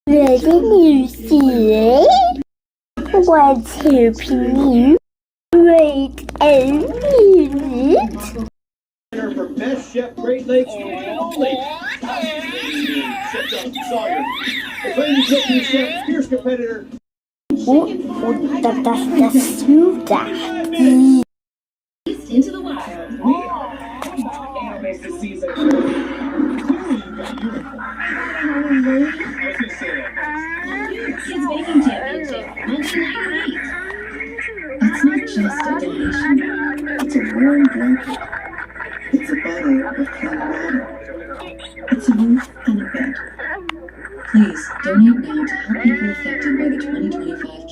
我的女婿，1 2 p. Wait a minute. For best chef Great Lakes, only. The reigning cooking chef, fierce competitor. Das Suda. Into the wild. Animals this season. Kids Baking Championship, Monday Night Heat. It's not just a donation. It's a warm blanket. It's a bottle of clean water. It's a roof and a bed. Please donate now to help people